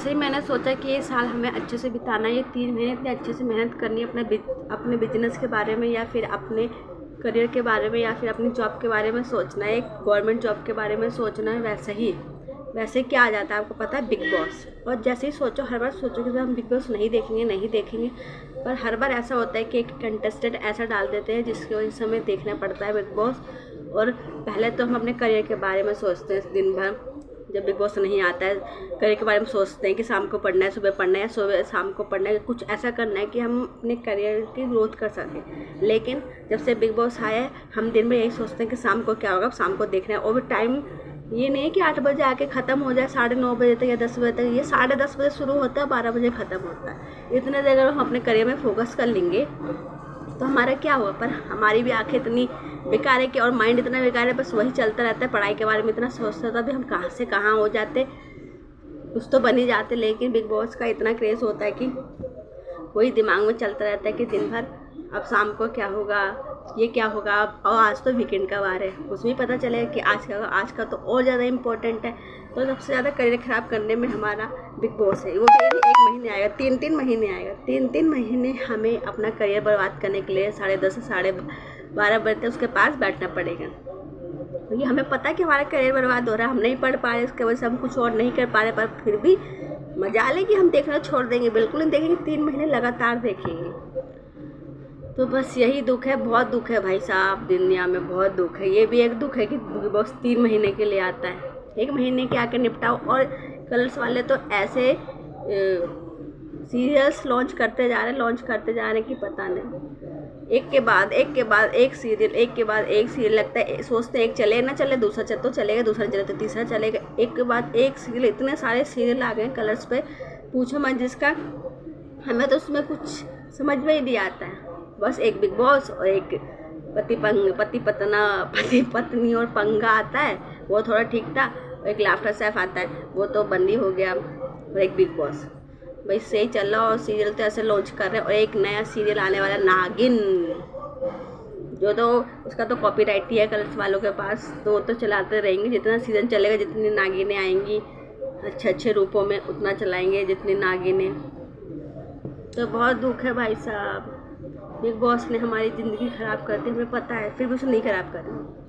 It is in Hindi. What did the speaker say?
जैसे ही मैंने सोचा कि ये साल हमें अच्छे से बिताना है, ये 3 महीने इतने अच्छे से मेहनत करनी है अपने बिजनेस के बारे में, या फिर अपने करियर के बारे में, या फिर अपनी जॉब के बारे में सोचना है, एक गवर्नमेंट जॉब के बारे में सोचना है। वैसे क्या आ जाता है आपको पता है, बिग बॉस। और जैसे ही सोचो, हर बार सोचो कि हम बिग बॉस नहीं देखेंगे, पर हर बार ऐसा होता है कि एक कंटेस्टेंट ऐसा डाल देते हैं जिसकी वजह से हमें देखना पड़ता है बिग बॉस। और पहले तो हम अपने करियर के बारे में सोचते हैं दिन भर, जब बिग बॉस नहीं आता है करियर के बारे में सोचते हैं कि शाम को पढ़ना है, सुबह पढ़ना है, सुबह शाम को पढ़ना है, कुछ ऐसा करना है कि हम अपने करियर की ग्रोथ कर सकें। लेकिन जब से बिग बॉस आया है, हम दिन में यही सोचते हैं कि शाम को क्या होगा, शाम को देखना है। और टाइम ये नहीं है कि 8 बजे आके ख़त्म हो जाए, 9:30 बजे तक या 10 बजे तक। ये 10:30 बजे शुरू होता है, 12 बजे ख़त्म होता है। इतने देर अगर हम अपने करियर में फोकस कर लेंगे तो हमारा क्या होगा। पर हमारी भी आंखें इतनी बेकार है कि, और माइंड इतना बेकार है, बस वही चलता रहता है, पढ़ाई के बारे में इतना सोचता था, अभी हम कहाँ से कहाँ हो जाते, कुछ तो बन ही जाते। लेकिन बिग बॉस का इतना क्रेज़ होता है कि वही दिमाग में चलता रहता है कि दिन भर अब शाम को क्या होगा, ये क्या होगा। और आज तो वीकेंड का वार है, उसमें पता चलेगा कि आज क्या होगा। आज का तो और ज़्यादा इम्पोर्टेंट है। तो सबसे ज़्यादा करियर ख़राब करने में हमारा बिग बॉस है। वो भी 1 महीने आएगा, 3 महीने आएगा, 3 महीने हमें अपना करियर बर्बाद करने के लिए 10:30 से 12:30 बजे तक उसके पास बैठना पड़ेगा। क्योंकि हमें पता है कि हमारा करियर बर्बाद हो रहा है, हम नहीं पढ़ पा रहे, उसकी वजह से हम कुछ और नहीं कर पा रहे, पर फिर भी मजाल है कि हम देखना छोड़ देंगे, बिल्कुल नहीं देखेंगे, 3 महीने लगातार देखेंगे। तो बस यही दुख है, बहुत दुख है भाई साहब, दुनिया में बहुत दुख है। ये भी एक दुख है कि बिग बॉस 3 महीने के लिए आता है। 1 महीने के आके निपटाओ। और कलर्स वाले तो ऐसे सीरियल्स लॉन्च करते जा रहे हैं कि पता नहीं, एक के बाद एक सीरियल, एक के बाद एक सीरियल। लगता है सोचते हैं एक चले ना चले, दूसरा चल तो चलेगा, दूसरा चले तो तीसरा चलेगा, एक के बाद एक सीरियल। इतने सारे सीरियल आ गए कलर्स पे, पूछो मत, जिसका हमें तो उसमें कुछ समझ में ही नहीं आता है। बस एक बिग बॉस और एक पति पत्नी और पंगा आता है, वो थोड़ा ठीक था। और एक लाफ्टर शेफ आता है, वो तो बंदी हो गया। और एक बिग बॉस, भाई सही चल रहा। और सीरियल तो ऐसे लॉन्च कर रहे हैं। और एक नया सीरियल आने वाला नागिन, जो तो उसका तो कॉपीराइट ही है कलर्स वालों के पास, तो वो तो चलाते रहेंगे जितना सीजन चलेगा, जितनी नागिनें आएंगी अच्छे रूपों में उतना चलाएंगे, जितनी नागिनें। तो बहुत दुख है भाई साहब, बिग बॉस ने हमारी ज़िंदगी ख़राब कर दी, हमें पता है, फिर भी उसे नहीं ख़राब कर रही।